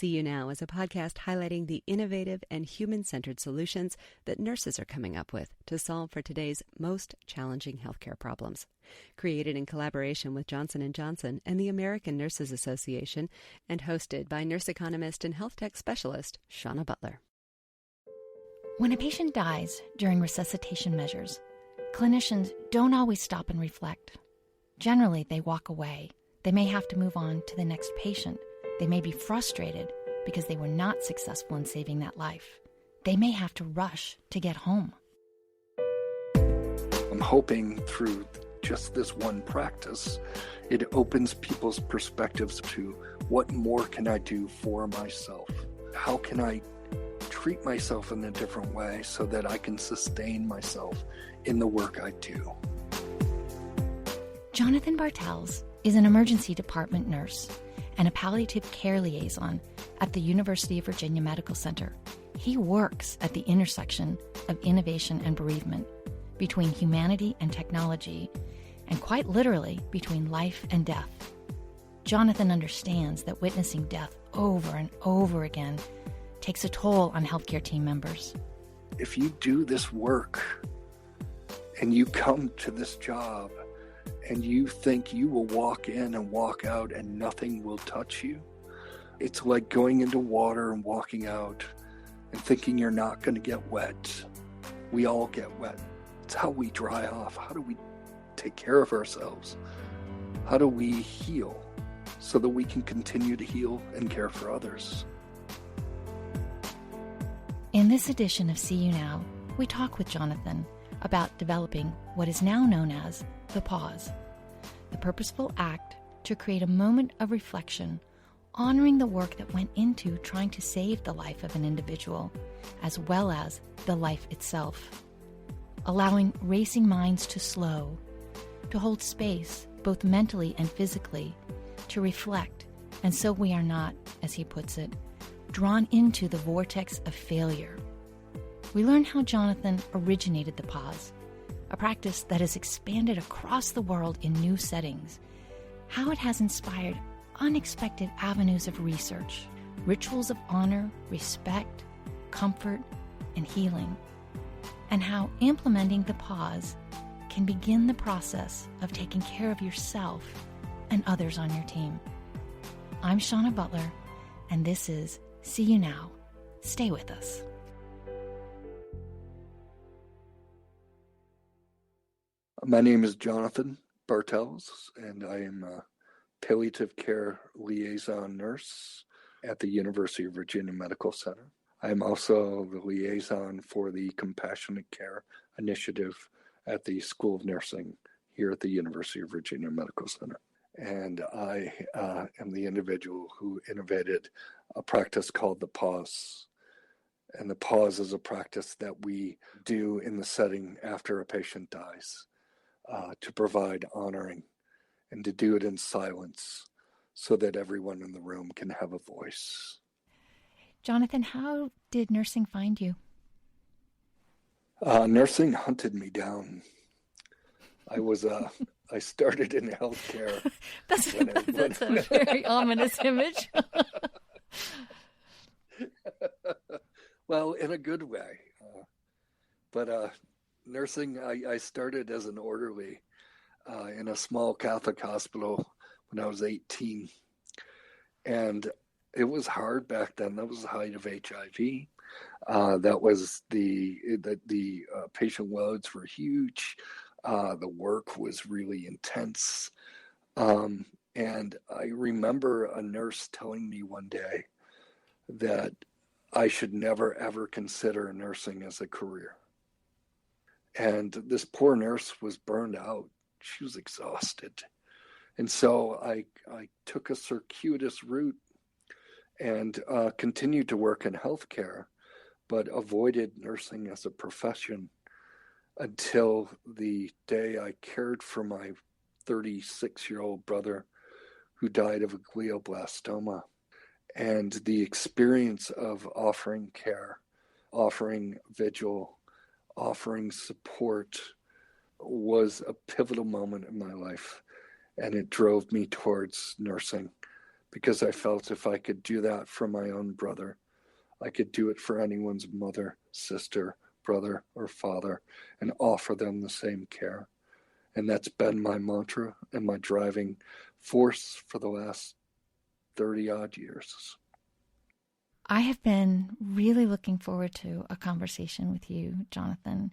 See You Now is a podcast highlighting the innovative and human-centered solutions that nurses are coming up with to solve for today's most challenging healthcare problems. Created in collaboration with Johnson & Johnson and the American Nurses Association and hosted by nurse economist and health tech specialist Shawna Butler. When a patient dies during resuscitation measures, clinicians don't always stop and reflect. Generally, they walk away. They may have to move on to the next patient. They may be frustrated because they were not successful in saving that life. They may have to rush to get home. I'm hoping through just this one practice, it opens people's perspectives to what more can I do for myself? How can I treat myself in a different way so that I can sustain myself in the work I do? Jonathan Bartels is an emergency department nurse and a palliative care liaison at the University of Virginia Medical Center. He works at the intersection of innovation and bereavement, between humanity and technology, and quite literally between life and death. Jonathan understands that witnessing death over and over again takes a toll on healthcare team members. If you do this work and you come to this job and you think you will walk in and walk out and nothing will touch you, it's like going into water and walking out and thinking you're not going to get wet. We all get wet. It's how we dry off. How do we take care of ourselves? How do we heal so that we can continue to heal and care for others? In this edition of See You Now, we talk with Jonathan about developing what is now known as the pause, the purposeful act to create a moment of reflection, honoring the work that went into trying to save the life of an individual, as well as the life itself, allowing racing minds to slow, to hold space, both mentally and physically, to reflect, and so we are not, as he puts it, drawn into the vortex of failure. We learn how Jonathan originated the pause, a practice that has expanded across the world in new settings, how it has inspired unexpected avenues of research, rituals of honor, respect, comfort, and healing, and how implementing the pause can begin the process of taking care of yourself and others on your team. I'm Shawna Butler, and this is See You Now. Stay with us. My name is Jonathan Bartels, and I am a palliative care liaison nurse at the University of Virginia Medical Center. I am also the liaison for the Compassionate Care Initiative at the School of Nursing here at the University of Virginia Medical Center. And I am the individual who innovated a practice called the pause. And the pause is a practice that we do in the setting after a patient dies to provide honoring and to do it in silence so that everyone in the room can have a voice. Jonathan, how did nursing find you? Nursing hunted me down. I started in healthcare. That's a very ominous image. Well, in a good way. But nursing, I started as an orderly in a small Catholic hospital when I was 18. And it was hard back then. That was the height of HIV. That was the patient loads were huge. The work was really intense. And I remember a nurse telling me one day that I should never, ever consider nursing as a career. And this poor nurse was burned out. She was exhausted. And so I took a circuitous route and continued to work in healthcare, but avoided nursing as a profession until the day I cared for my 36-year-old brother who died of a glioblastoma. And the experience of offering care, offering vigil, offering support was a pivotal moment in my life. And it drove me towards nursing because I felt if I could do that for my own brother, I could do it for anyone's mother, sister, brother, or father, and offer them the same care. And that's been my mantra and my driving force for the last 30 odd years. I have been really looking forward to a conversation with you, Jonathan.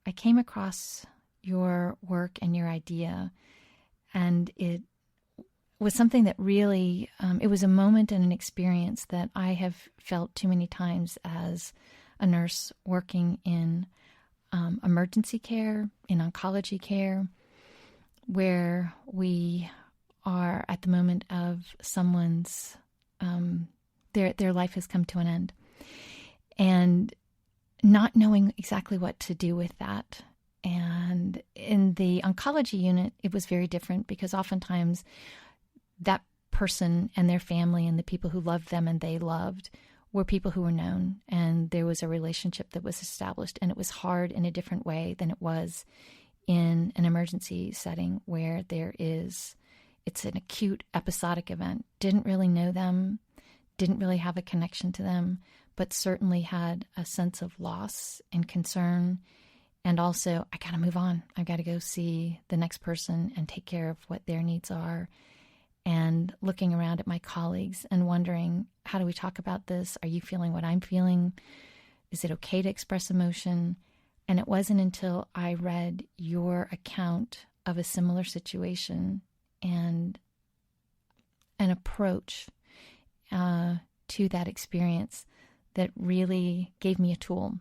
I came across your work and your idea, and it was something that really, it was a moment and an experience that I have felt too many times as a nurse working in emergency care, in oncology care, where we are at the moment of someone's, their life has come to an end, and not knowing exactly what to do with that. And in the oncology unit, it was very different because oftentimes that person and their family and the people who loved them and they loved were people who were known, and there was a relationship that was established, and it was hard in a different way than it was in an emergency setting where it's an acute episodic event. Didn't really know them, didn't really have a connection to them, but certainly had a sense of loss and concern. And also, I got to move on. I got to go see the next person and take care of what their needs are. And looking around at my colleagues and wondering, how do we talk about this? Are you feeling what I'm feeling? Is it okay to express emotion? And it wasn't until I read your account of a similar situation and an approach to that experience that really gave me a tool.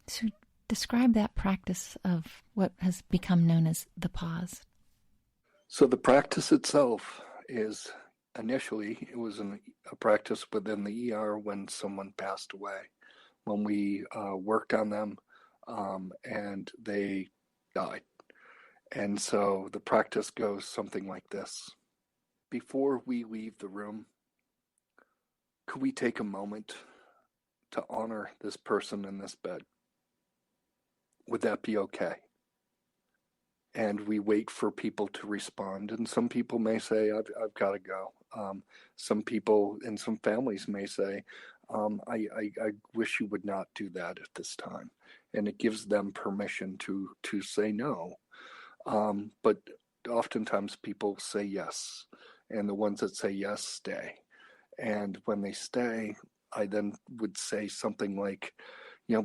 So describe that practice of what has become known as the pause. So the practice itself is, initially, it was a practice within the ER when someone passed away, when we worked on them and they died. And so the practice goes something like this. Before we leave the room, could we take a moment to honor this person in this bed? Would that be okay? And we wait for people to respond. And some people may say, I've got to go. Some people and some families may say, I wish you would not do that at this time. And it gives them permission to say no. But oftentimes people say yes. And the ones that say yes stay. And when they stay, I then would say something like,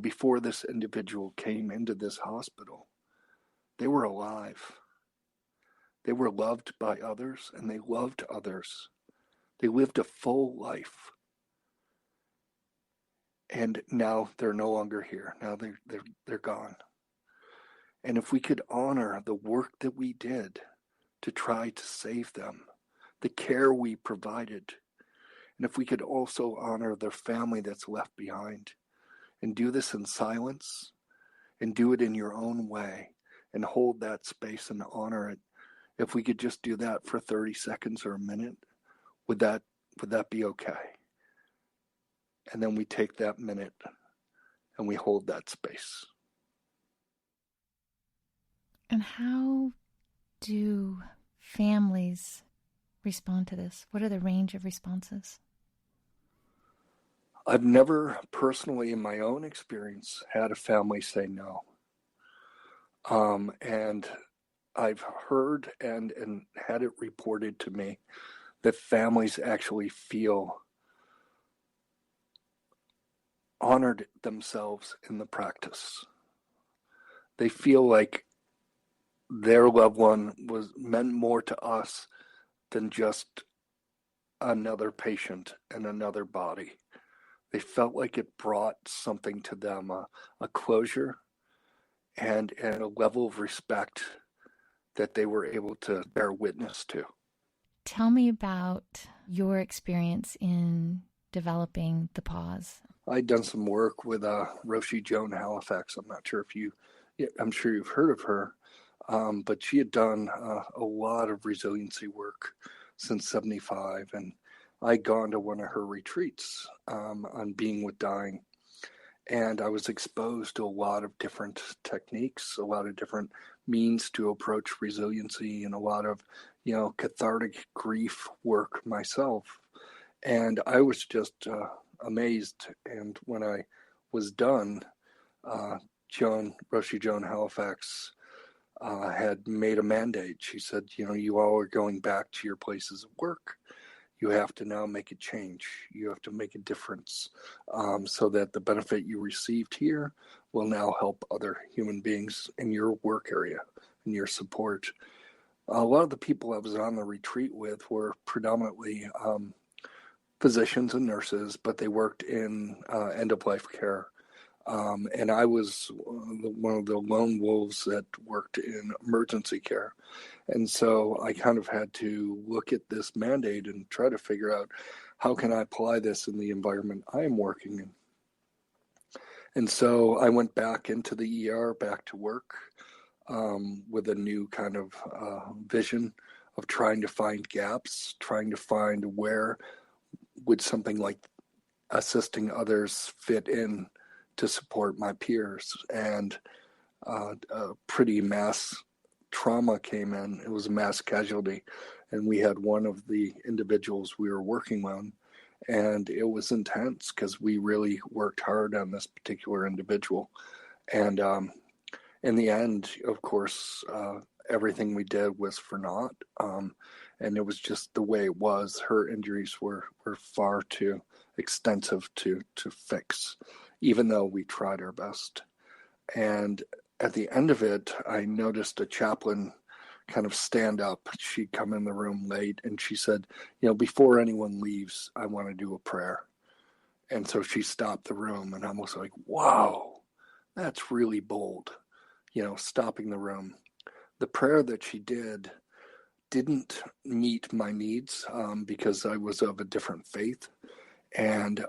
before this individual came into this hospital, they were alive. They were loved by others, and they loved others. They lived a full life. And now they're no longer here. Now they're gone. And if we could honor the work that we did to try to save them, the care we provided, and if we could also honor their family that's left behind, and do this in silence, and do it in your own way, and hold that space and honor it. If we could just do that for 30 seconds or a minute, would that be okay? And then we take that minute and we hold that space. And how do families respond to this? What are the range of responses? I've never personally, in my own experience, had a family say no. And I've heard and had it reported to me that families actually feel honored themselves in the practice. They feel like their loved one meant more to us than just another patient and another body. They felt like it brought something to them, a closure and a level of respect that they were able to bear witness to. Tell me about your experience in developing the pause. I'd done some work with Roshi Joan Halifax. I'm sure you've heard of her, but she had done a lot of resiliency work since 1975, and I'd gone to one of her retreats on being with dying. And I was exposed to a lot of different techniques, a lot of different means to approach resiliency, and a lot of, cathartic grief work myself. And I was just amazed. And when I was done, Roshi Joan Halifax had made a mandate. She said, you all are going back to your places of work. You have to now make a change. You have to make a difference, so that the benefit you received here will now help other human beings in your work area, in your support. A lot of the people I was on the retreat with were predominantly physicians and nurses, but they worked in end-of-life care. And I was one of the lone wolves that worked in emergency care. And so I kind of had to look at this mandate and try to figure out, how can I apply this in the environment I am working in? And so I went back into the ER, back to work, with a new kind of vision of trying to find gaps, trying to find where would something like assisting others fit in to support my peers. And a pretty mass trauma came in. It was a mass casualty, and we had one of the individuals we were working on, and it was intense because we really worked hard on this particular individual. And in the end, of course, everything we did was for naught, and it was just the way it was. Her injuries were far too extensive to fix, even though we tried our best. And at the end of it, I noticed a chaplain kind of stand up. She'd come in the room late, and she said, before anyone leaves, I want to do a prayer. And so she stopped the room, and I was like, wow, that's really bold, stopping the room. The prayer that she didn't meet my needs, because I was of a different faith. And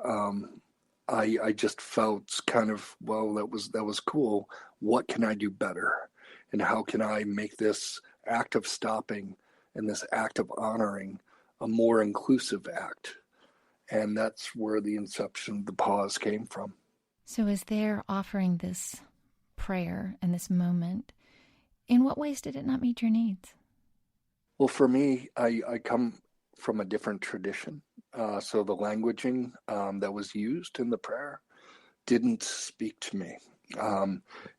I just felt kind of, well, that was cool. What can I do better? And how can I make this act of stopping and this act of honoring a more inclusive act? And that's where the inception of the pause came from. So as they're offering this prayer and this moment, in what ways did it not meet your needs? Well, for me, I come from a different tradition. So the languaging that was used in the prayer didn't speak to me.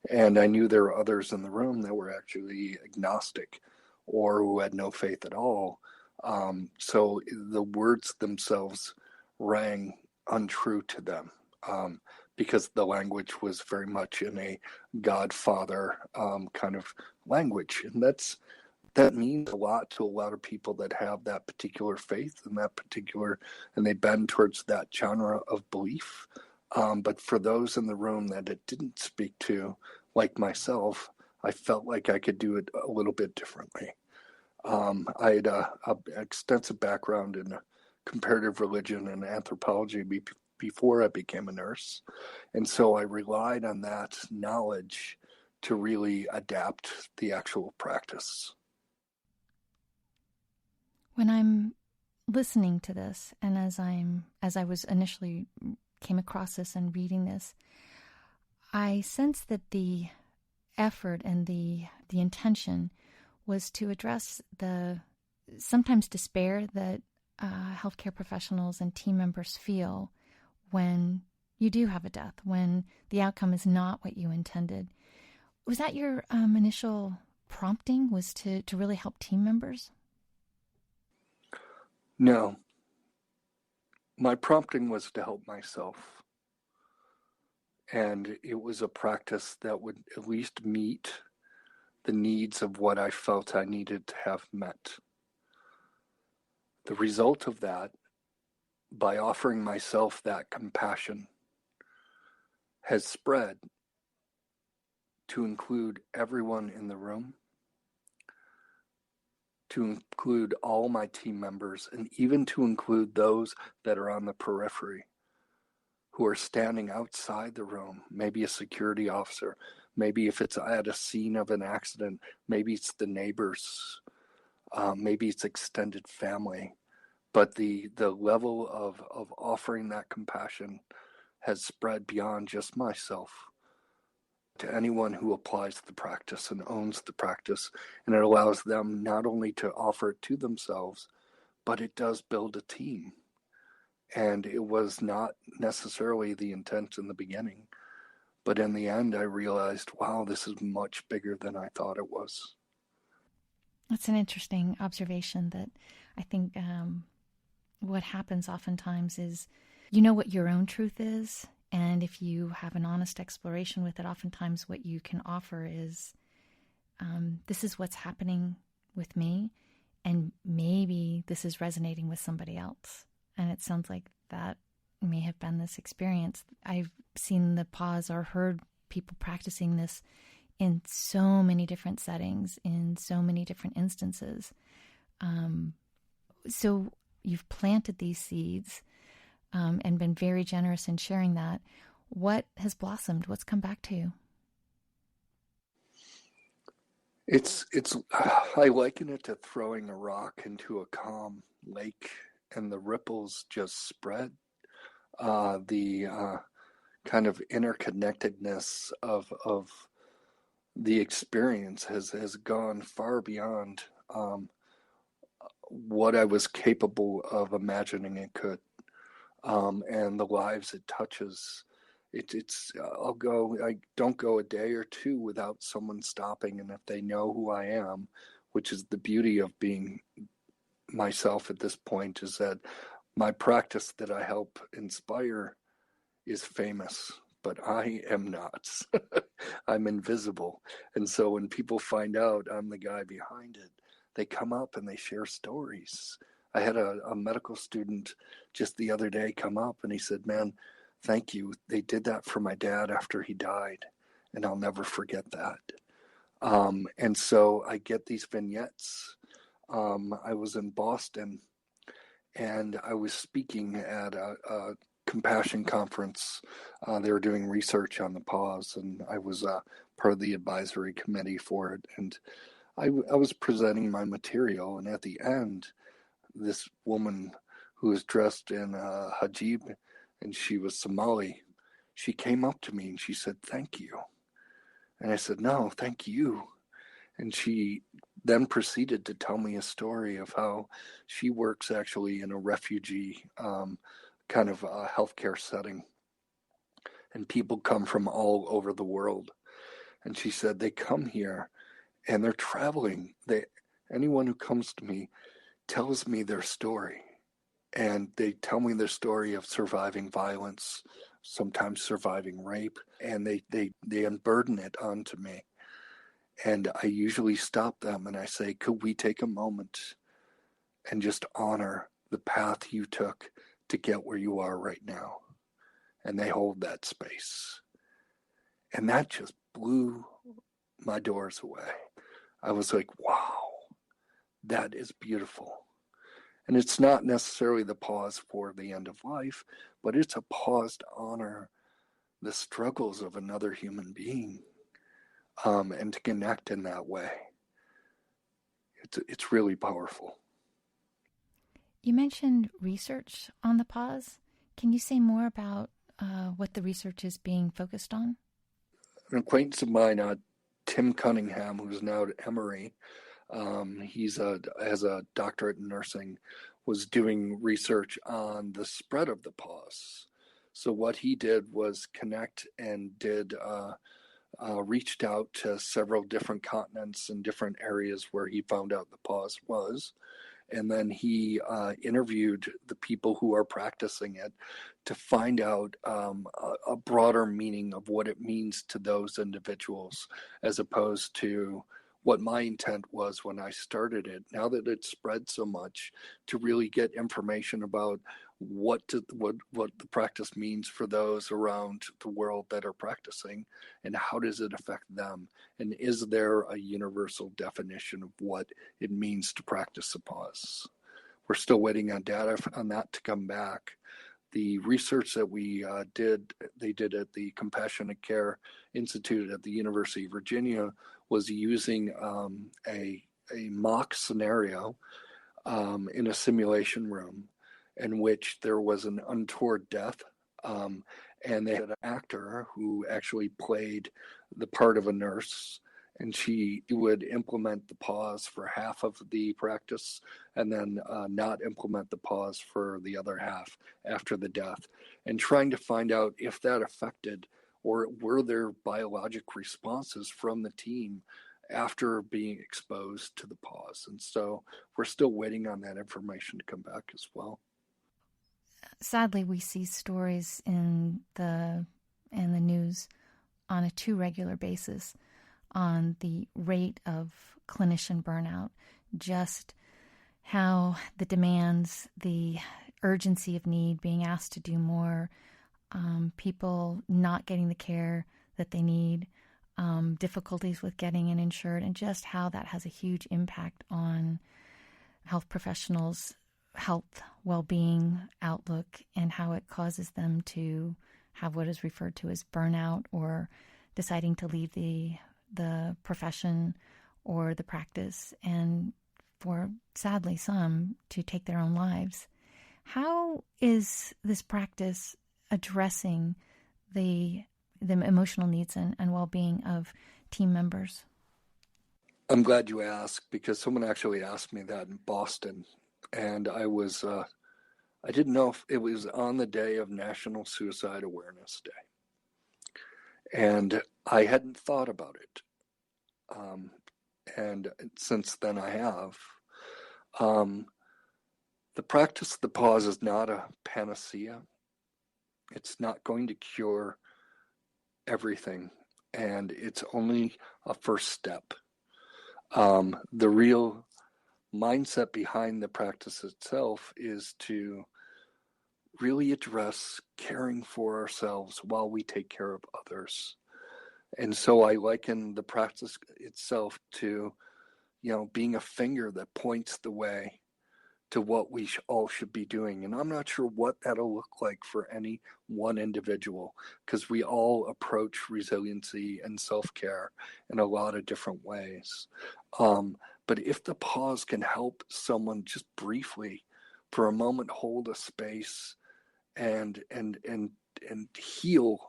And I knew there were others in the room that were actually agnostic or who had no faith at all. So the words themselves rang untrue to them, because the language was very much in a Godfather kind of language. And that means a lot to a lot of people that have that particular faith and they bend towards that genre of belief. But for those in the room that it didn't speak to, like myself, I felt like I could do it a little bit differently. I had an extensive background in comparative religion and anthropology before I became a nurse. And so I relied on that knowledge to really adapt the actual practice. When I'm listening to this, and as I was initially came across this and reading this, I sense that the effort and the intention was to address the sometimes despair that healthcare professionals and team members feel when you do have a death, when the outcome is not what you intended. Was that your initial prompting, was to really help team members? No. My prompting was to help myself. And it was a practice that would at least meet the needs of what I felt I needed to have met. The result of that, by offering myself that compassion, has spread to include everyone in the room, to include all my team members, and even to include those that are on the periphery, who are standing outside the room, maybe a security officer, maybe if it's at a scene of an accident, maybe it's the neighbors, maybe it's extended family. But the level of offering that compassion has spread beyond just myself to anyone who applies the practice and owns the practice. And it allows them not only to offer it to themselves, but it does build a team. And it was not necessarily the intent in the beginning. But in the end, I realized, wow, this is much bigger than I thought it was. That's an interesting observation that I think what happens oftentimes is you know what your own truth is. And if you have an honest exploration with it, oftentimes what you can offer is, this is what's happening with me. And maybe this is resonating with somebody else. And it sounds like that may have been this experience. I've seen the pause or heard people practicing this in so many different settings, in so many different instances. So you've planted these seeds and been very generous in sharing that. What has blossomed? What's come back to you? It's I liken it to throwing a rock into a calm lake, and the ripples just spread. The kind of interconnectedness of the experience has gone far beyond what I was capable of imagining it could, and the lives it touches. I don't go a day or two without someone stopping, and if they know who I am, which is the beauty of being myself at this point, is that my practice that I help inspire is famous, but I am not. I'm invisible. And so when people find out I'm the guy behind it, they come up and they share stories. I had a medical student just the other day come up and he said, "Man, thank you. They did that for my dad after he died, and I'll never forget that." And so I get these vignettes. I was in Boston, and I was speaking at a compassion conference. They were doing research on the pause, and I was part of the advisory committee for it. And I was presenting my material, and at the end, this woman who was dressed in a hijab, and she was Somali, she came up to me and she said, "Thank you." And I said, "No, thank you." And she then proceeded to tell me a story of how she works actually in a refugee kind of healthcare setting. And people come from all over the world. And she said they come here and they're traveling. Anyone who comes to me tells me their story. And they tell me their story of surviving violence, sometimes surviving rape, and they unburden it onto me. And I usually stop them and I say, "Could we take a moment and just honor the path you took to get where you are right now?" And they hold that space. And that just blew my doors away. I was like, wow, that is beautiful. And it's not necessarily the pause for the end of life, but it's a pause to honor the struggles of another human being, and to connect in that way. It's really powerful. You mentioned research on the pause. Can you say more about what the research is being focused on? An acquaintance of mine, Tim Cunningham, who's now at Emory, has a doctorate in nursing, was doing research on the spread of the pause. So what he did was connect and reached out to several different continents and different areas where he found out the pause was. And then he interviewed the people who are practicing it to find out a broader meaning of what it means to those individuals, as opposed to what my intent was when I started it. Now that it's spread so much, to really get information about what the practice means for those around the world that are practicing, and how does it affect them, and is there a universal definition of what it means to practice a pause. We're still waiting on data on that to come back. The research that they did at the Compassionate Care Institute at the University of Virginia was using a mock scenario in a simulation room in which there was an untoward death And they had an actor who actually played the part of a nurse, and she would implement the pause for half of the practice and then not implement the pause for the other half after the death, and trying to find out if that affected or were there biologic responses from the team after being exposed to the pause. And so we're still waiting on that information to come back as well. Sadly, we see stories in the news on a too regular basis on the rate of clinician burnout, just how the demands, the urgency of need, being asked to do more, people not getting the care that they need, difficulties with getting it insured, and just how that has a huge impact on health professionals' health, well-being, outlook, and how it causes them to have what is referred to as burnout or deciding to leave the profession or the practice, and for, sadly, some to take their own lives. How is this practice addressing the emotional needs and well-being of team members? I'm glad you asked, because someone actually asked me that in Boston, and I didn't know if it was on the day of National Suicide Awareness Day, and I hadn't thought about it. And since then I have. The practice of the pause is not a panacea. It's not going to cure everything, and it's only a first step. The real mindset behind the practice itself is to really address caring for ourselves while we take care of others. And so I liken the practice itself to, being a finger that points the way to what we all should be doing. And I'm not sure what that'll look like for any one individual, because we all approach resiliency and self-care in a lot of different ways. But if the pause can help someone just briefly, for a moment, hold a space and heal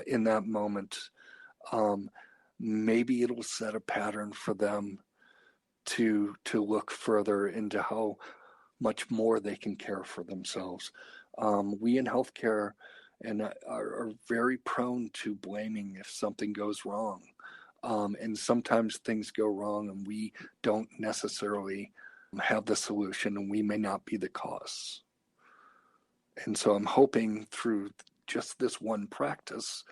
in that moment, maybe it'll set a pattern for them to look further into how much more they can care for themselves. We in healthcare are very prone to blaming if something goes wrong. And sometimes things go wrong and we don't necessarily have the solution, and we may not be the cause. And so I'm hoping through just this one practice,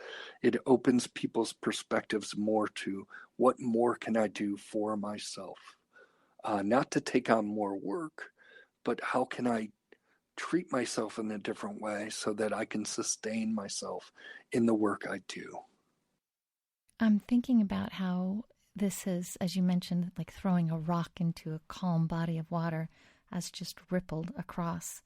it opens people's perspectives more to what more can I do for myself? Not to take on more work, but how can I treat myself in a different way so that I can sustain myself in the work I do? I'm thinking about how this is, as you mentioned, like throwing a rock into a calm body of water, has just rippled across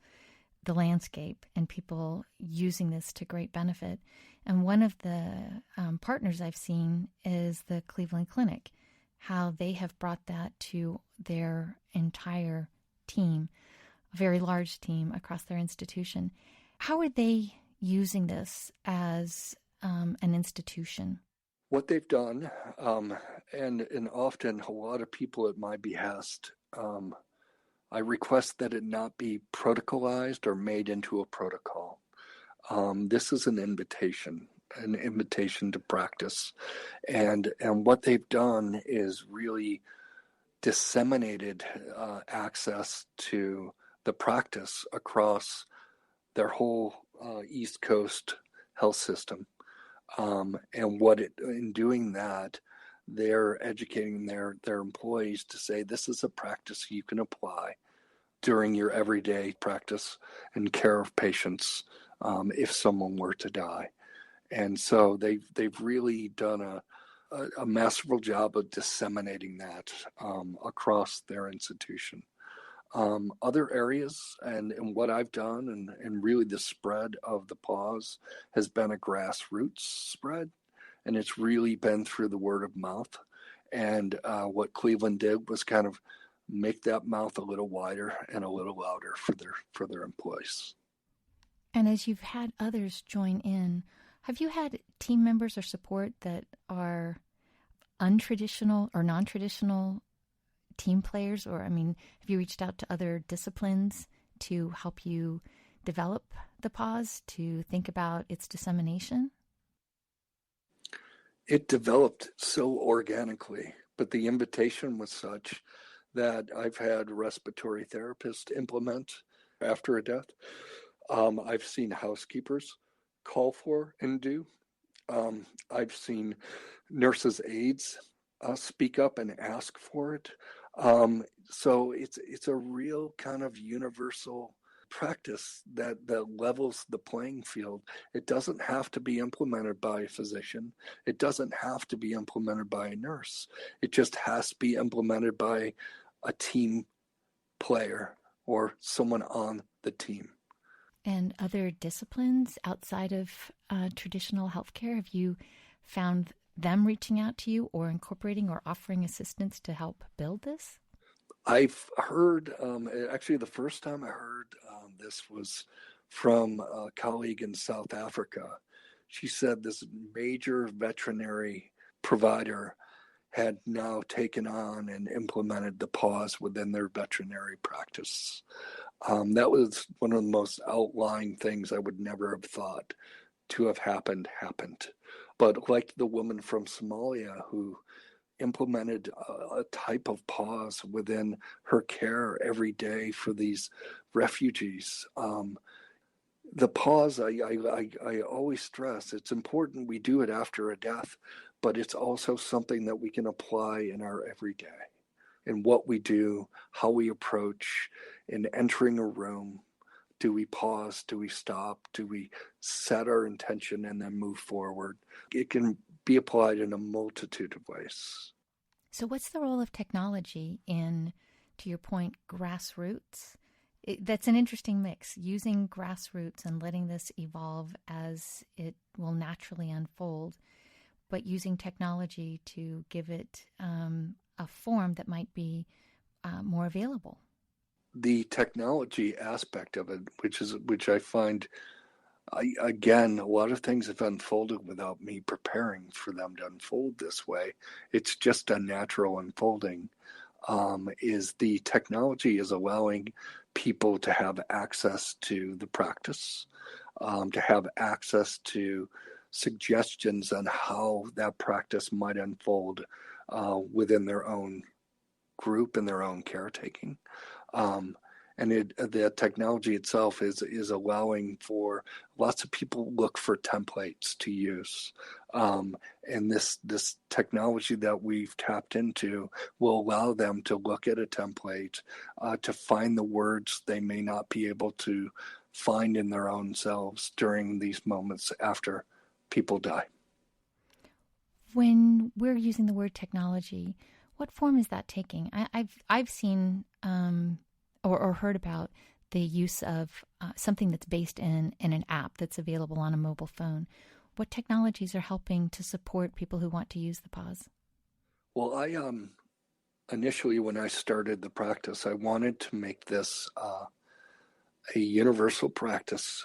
the landscape, and people using this to great benefit. And one of the partners I've seen is the Cleveland Clinic, how they have brought that to their entire team, a very large team across their institution. How are they using this as an institution? What they've done, and often a lot of people at my behest, I request that it not be protocolized or made into a protocol. This is an invitation to practice. And what they've done is really disseminated access to the practice across their whole East Coast health system. In doing that, they're educating their employees to say, this is a practice you can apply during your everyday practice and care of patients if someone were to die. And so they've really done a masterful job of disseminating that across their institution. Other areas and what I've done and really the spread of the pause has been a grassroots spread, and it's really been through the word of mouth. And what Cleveland did was kind of make that mouth a little wider and a little louder for their employees. And as you've had others join in, have you had team members or support that are untraditional or non-traditional team players? Or, have you reached out to other disciplines to help you develop the pause, to think about its dissemination? It developed so organically, but the invitation was such that I've had respiratory therapists implement after a death. I've seen housekeepers call for and do. I've seen nurses' aides speak up and ask for it. So it's a real kind of universal practice that levels the playing field. It doesn't have to be implemented by a physician. It doesn't have to be implemented by a nurse. It just has to be implemented by a team player or someone on the team. And other disciplines outside of traditional healthcare, have you found them reaching out to you or incorporating or offering assistance to help build this? I've heard, actually the first time I heard this was from a colleague in South Africa. She said this major veterinary provider had now taken on and implemented the pause within their veterinary practice. That was one of the most outlying things I would never have thought to have happened. But like the woman from Somalia who implemented a type of pause within her care every day for these refugees. The pause, I always stress, it's important we do it after a death, but it's also something that we can apply in our everyday, in what we do, how we approach, in entering a room. Do we pause? Do we stop? Do we set our intention and then move forward? It can be applied in a multitude of ways. So what's the role of technology in, to your point, grassroots? That's an interesting mix, using grassroots and letting this evolve as it will naturally unfold, but using technology to give it a form that might be more available. The technology aspect of it, which I find, again, a lot of things have unfolded without me preparing for them to unfold this way. It's just a natural unfolding. Is the technology is allowing people to have access to the practice, to have access to suggestions on how that practice might unfold within their own group and their own caretaking. And the technology itself is allowing for lots of people look for templates to use. And this technology that we've tapped into will allow them to look at a template, to find the words they may not be able to find in their own selves during these moments after people die. When we're using the word technology, what form is that taking? I've seen or heard about the use of something that's based in an app that's available on a mobile phone. What technologies are helping to support people who want to use the pause? Well, I initially, when I started the practice, I wanted to make this a universal practice,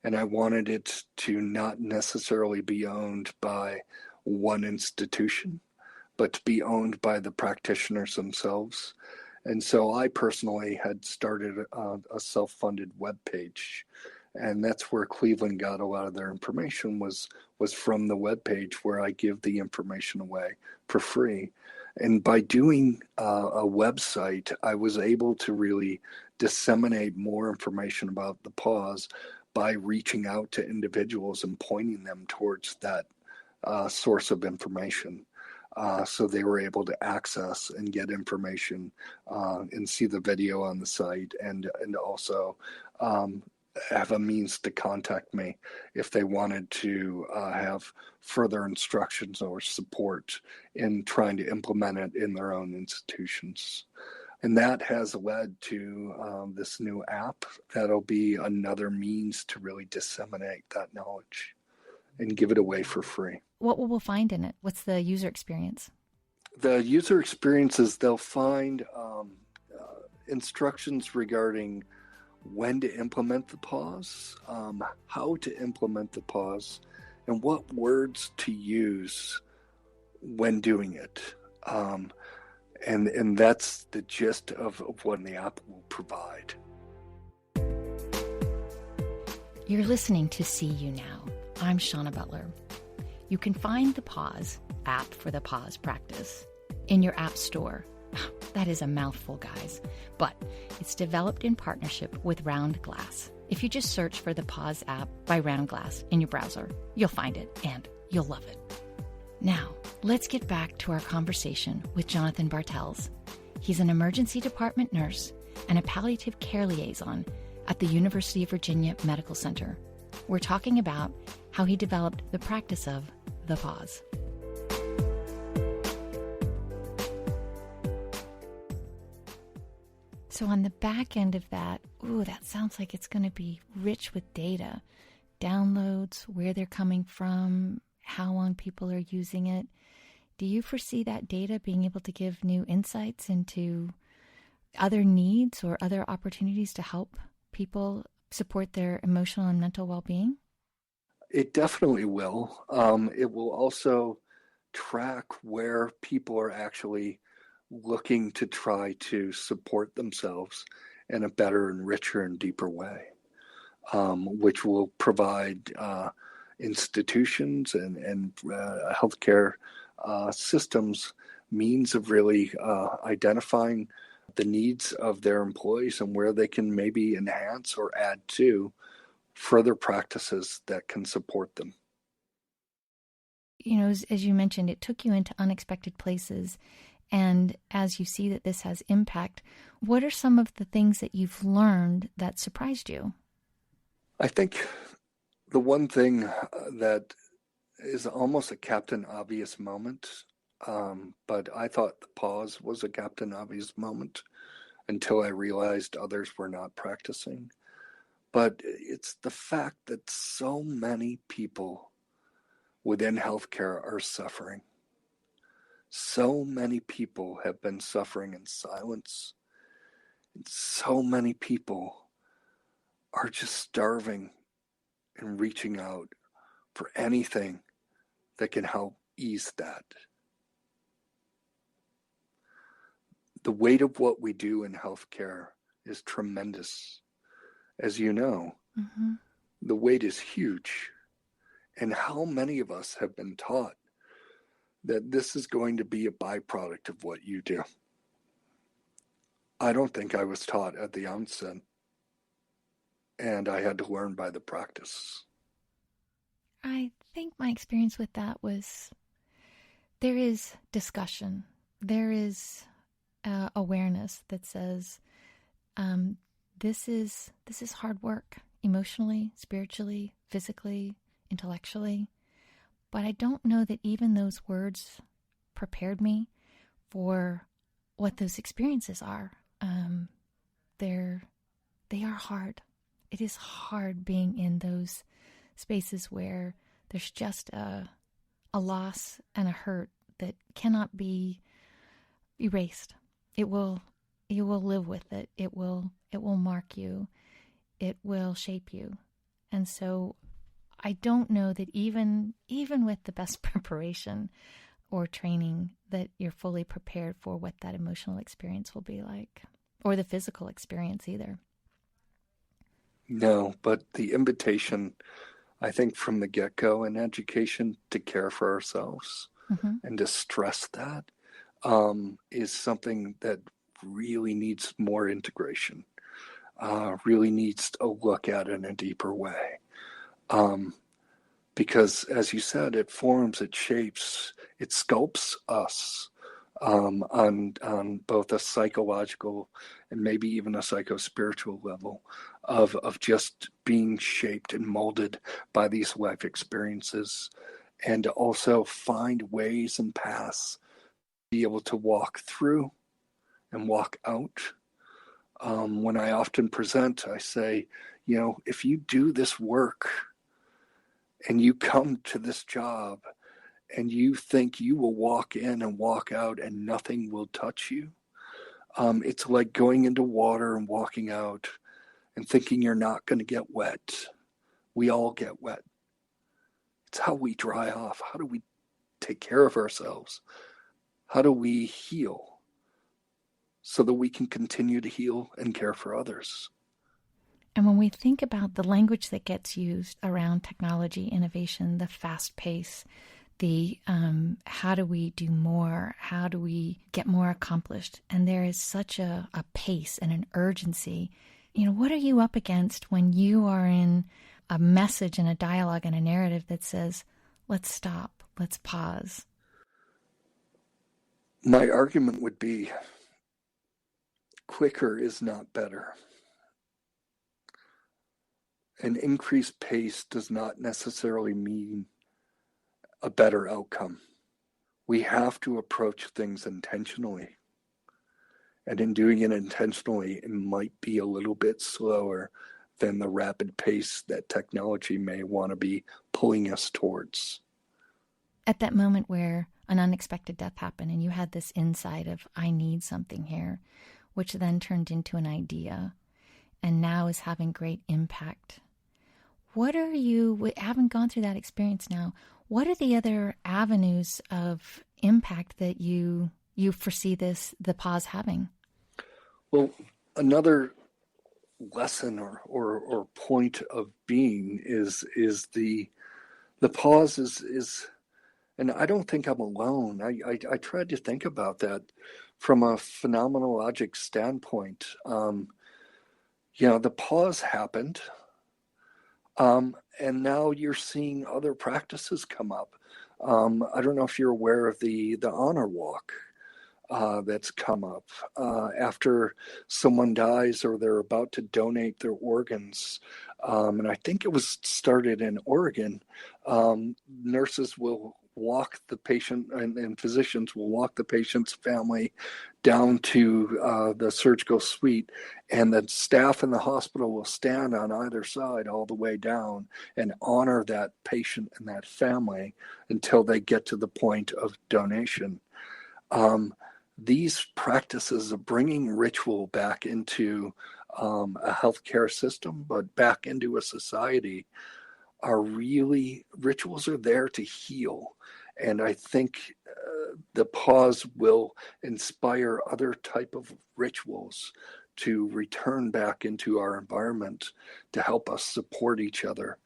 and I wanted it to not necessarily be owned by one institution, but to be owned by the practitioners themselves. And so I personally had started a self-funded webpage, and that's where Cleveland got a lot of their information was from the webpage where I give the information away for free. And by doing a website, I was able to really disseminate more information about the pause by reaching out to individuals and pointing them towards that source of information. So they were able to access and get information and see the video on the site and also have a means to contact me if they wanted to have further instructions or support in trying to implement it in their own institutions. And that has led to this new app that'll be another means to really disseminate that knowledge and give it away for free. What will we find in it? What's the user experience? The user experience is they'll find instructions regarding when to implement the pause, how to implement the pause, and what words to use when doing it. And that's the gist of what the app will provide. You're listening to See You Now. I'm Shawna Butler. You can find the Pause app for the pause practice in your app store. That is a mouthful, guys, but it's developed in partnership with Round Glass. If you just search for the Pause app by Round Glass in your browser, you'll find it and you'll love it. Now, let's get back to our conversation with Jonathan Bartels. He's an emergency department nurse and a palliative care liaison at the University of Virginia Medical Center. We're talking about how he developed the practice of the pause. So on the back end of that, that sounds like it's going to be rich with data, downloads, where they're coming from, how long people are using it. Do you foresee that data being able to give new insights into other needs or other opportunities to help people support their emotional and mental well-being? It definitely will. It will also track where people are actually looking to try to support themselves in a better and richer and deeper way, which will provide institutions and healthcare systems means of really identifying the needs of their employees and where they can maybe enhance or add to further practices that can support them. You know, as you mentioned, it took you into unexpected places. And as you see that this has impact, what are some of the things that you've learned that surprised you? I think the one thing that is almost a Captain Obvious moment, but I thought the pause was a Captain Obvious moment until I realized others were not practicing. But it's the fact that so many people within healthcare are suffering. So many people have been suffering in silence. And so many people are just starving and reaching out for anything that can help ease that. The weight of what we do in healthcare is tremendous. As you know, the weight is huge. And how many of us have been taught that this is going to be a byproduct of what you do? I don't think I was taught at the onset, and I had to learn by the practice. I think my experience with that was there is discussion. There is awareness that says this is hard work, emotionally, spiritually, physically, intellectually. But I don't know that even those words prepared me for what those experiences are. They are hard. It is hard being in those spaces where there's just a loss and a hurt that cannot be erased. You will live with it. It will mark you. It will shape you. And so I don't know that even with the best preparation or training that you're fully prepared for what that emotional experience will be like, or the physical experience either. No, but the invitation, I think, from the get-go in education to care for ourselves and to stress that is something that really needs more integration, really needs a look at it in a deeper way. Because, as you said, it forms, it shapes, it sculpts us on both a psychological and maybe even a psycho-spiritual level of just being shaped and molded by these life experiences, and to also find ways and paths to be able to walk through and walk out. When I often present, I say, if you do this work and you come to this job and you think you will walk in and walk out and nothing will touch you, it's like going into water and walking out and thinking you're not going to get wet. We all get wet. It's how we dry off. How do we take care of ourselves? How do we heal so that we can continue to heal and care for others? And when we think about the language that gets used around technology innovation, the fast pace, the how do we do more? How do we get more accomplished? And there is such a pace and an urgency. What are you up against when you are in a message and a dialogue and a narrative that says, let's stop, let's pause? My argument would be quicker is not better. An increased pace does not necessarily mean a better outcome. We have to approach things intentionally. And in doing it intentionally, it might be a little bit slower than the rapid pace that technology may want to be pulling us towards. At that moment where an unexpected death happened and you had this insight of, I need something here, which then turned into an idea and now is having great impact. What are you, having gone through that experience now, what are the other avenues of impact that you foresee the pause having? Well, another lesson or point of being is the pause is, and I don't think I'm alone. I tried to think about that from a phenomenologic standpoint. The pause happened. And now you're seeing other practices come up. I don't know if you're aware of the honor walk that's come up after someone dies or they're about to donate their organs. And I think it was started in Oregon. Nurses will walk the patient and physicians will walk the patient's family down to the surgical suite, and the staff in the hospital will stand on either side all the way down and honor that patient and that family until they get to the point of donation. These practices of bringing ritual back into a healthcare system, but back into a society, are really, rituals are there to heal. And I think the pause will inspire other type of rituals to return back into our environment to help us support each other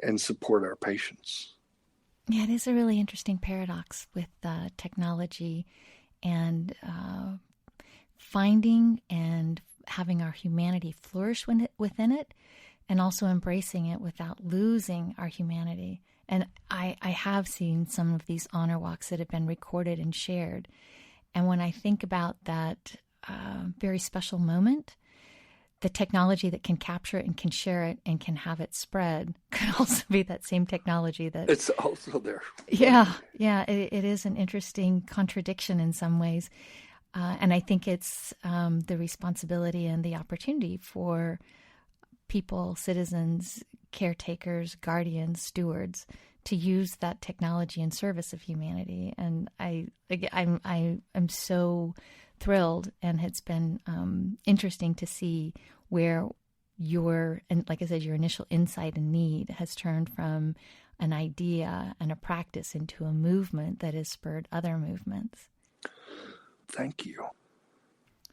and support our patients. Yeah, it is a really interesting paradox with technology and finding and having our humanity flourish within it, and also embracing it without losing our humanity. And I have seen some of these honor walks that have been recorded and shared. And when I think about that very special moment, the technology that can capture it and can share it and can have it spread could also be that same technology that... It's also there. Yeah, it is an interesting contradiction in some ways. And I think it's the responsibility and the opportunity for people, citizens, caretakers, guardians, stewards, to use that technology in service of humanity. And I'm so thrilled, and it's been interesting to see where and like I said, your initial insight and need has turned from an idea and a practice into a movement that has spurred other movements. Thank you.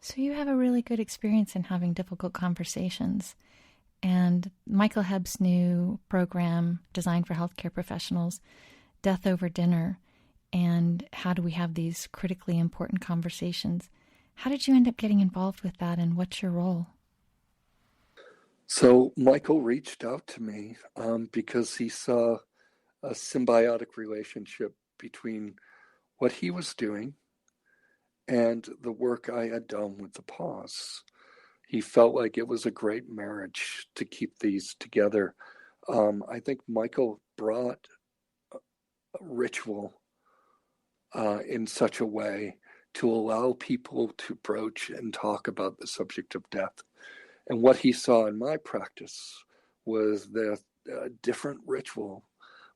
So you have a really good experience in having difficult conversations. And Michael Hebb's new program designed for healthcare professionals, Death Over Dinner, and how do we have these critically important conversations? How did you end up getting involved with that, and what's your role? So Michael reached out to me because he saw a symbiotic relationship between what he was doing and the work I had done with the pause. He felt like it was a great marriage to keep these together. I think Michael brought a ritual in such a way to allow people to broach and talk about the subject of death. And what he saw in my practice was the different ritual,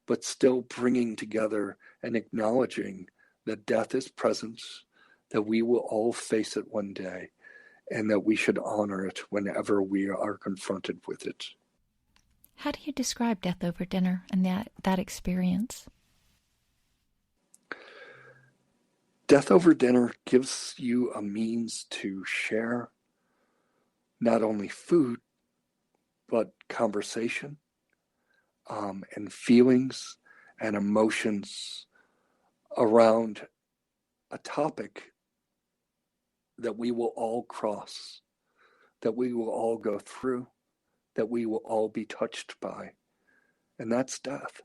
but still bringing together and acknowledging that death is present, that we will all face it one day, and that we should honor it whenever we are confronted with it. How do you describe death over dinner and that experience? Death over dinner gives you a means to share not only food, but conversation, and feelings and emotions around a topic that we will all cross, that we will all go through, that we will all be touched by, and that's death.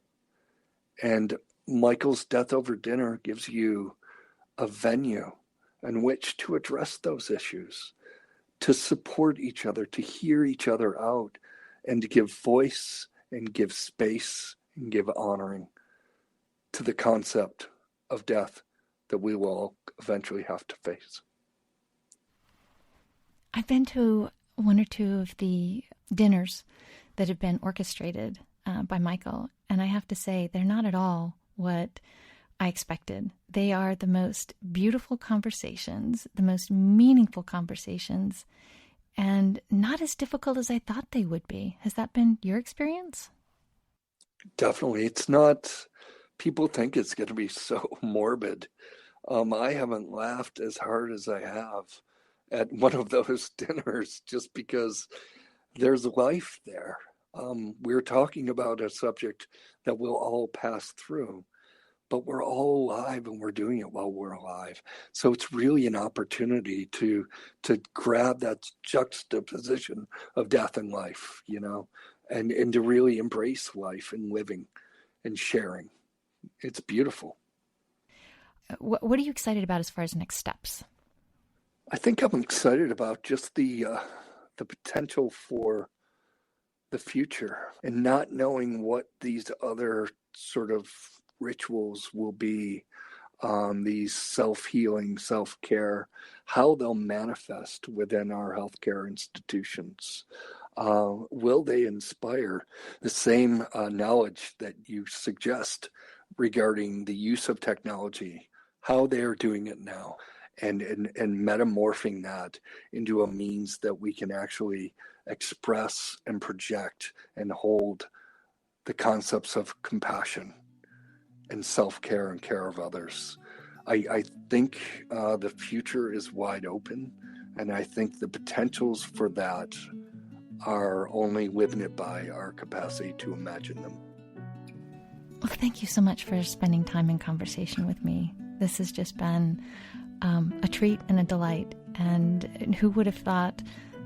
And Michael's Death Over Dinner gives you a venue in which to address those issues, to support each other, to hear each other out, and to give voice and give space and give honoring to the concept of death that we will eventually have to face. I've been to one or two of the dinners that have been orchestrated by Michael, and I have to say they're not at all what I expected. They are the most beautiful conversations, the most meaningful conversations, and not as difficult as I thought they would be. Has that been your experience? Definitely. It's not, people think it's going to be so morbid. I haven't laughed as hard as I have at one of those dinners just because there's life there. We're talking about a subject that we'll all pass through, but we're all alive and we're doing it while we're alive. So it's really an opportunity to grab that juxtaposition of death and life, and to really embrace life and living and sharing. It's beautiful. What are you excited about as far as next steps? I think I'm excited about just the potential for the future and not knowing what these other sort of rituals will be, these self-healing, self-care, how they'll manifest within our healthcare institutions. Will they inspire the same knowledge that you suggest regarding the use of technology, how they are doing it now, and metamorphing that into a means that we can actually express and project and hold the concepts of compassion and self-care and care of others. I think the future is wide open, and I think the potentials for that are only limited by our capacity to imagine them. Well, thank you so much for spending time in conversation with me. This has just been a treat and a delight. And who would have thought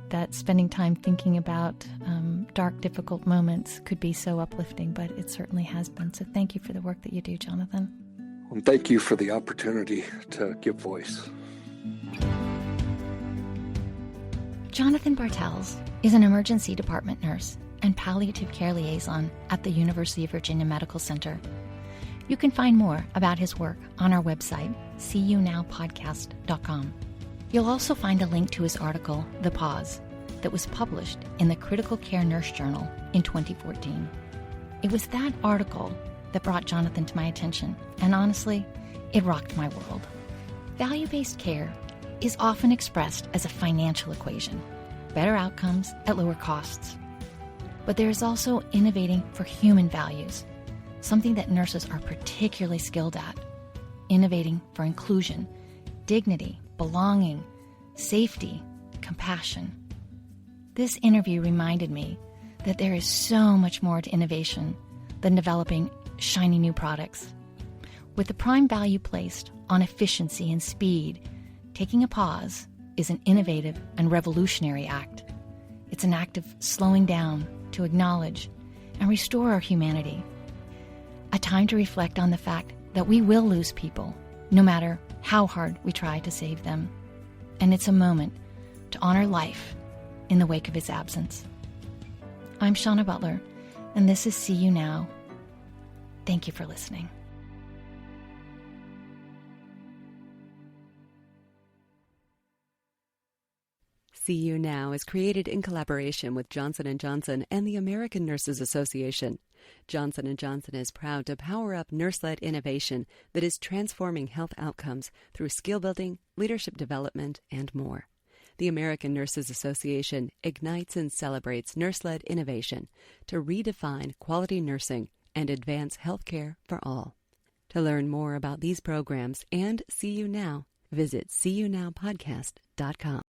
that spending time thinking about dark, difficult moments could be so uplifting, but it certainly has been. So thank you for the work that you do, Jonathan. And thank you for the opportunity to give voice. Jonathan Bartels is an emergency department nurse and palliative care liaison at the University of Virginia Medical Center. You can find more about his work on our website, seeyounowpodcast.com. You'll also find a link to his article, The Pause, that was published in the Critical Care Nurse Journal in 2014. It was that article that brought Jonathan to my attention, and honestly, it rocked my world. Value-based care is often expressed as a financial equation, better outcomes at lower costs. But there is also innovating for human values, something that nurses are particularly skilled at, innovating for inclusion, dignity, belonging, safety, compassion. This interview reminded me that there is so much more to innovation than developing shiny new products. With the prime value placed on efficiency and speed, taking a pause is an innovative and revolutionary act. It's an act of slowing down to acknowledge and restore our humanity. A time to reflect on the fact that we will lose people, no matter how hard we try to save them. And it's a moment to honor life in the wake of its absence. I'm Shawna Butler, and this is See You Now. Thank you for listening. See You Now is created in collaboration with Johnson & Johnson and the American Nurses Association. Johnson & Johnson is proud to power up nurse-led innovation that is transforming health outcomes through skill building, leadership development, and more. The American Nurses Association ignites and celebrates nurse-led innovation to redefine quality nursing and advance healthcare for all. To learn more about these programs and See You Now, visit seeyounowpodcast.com.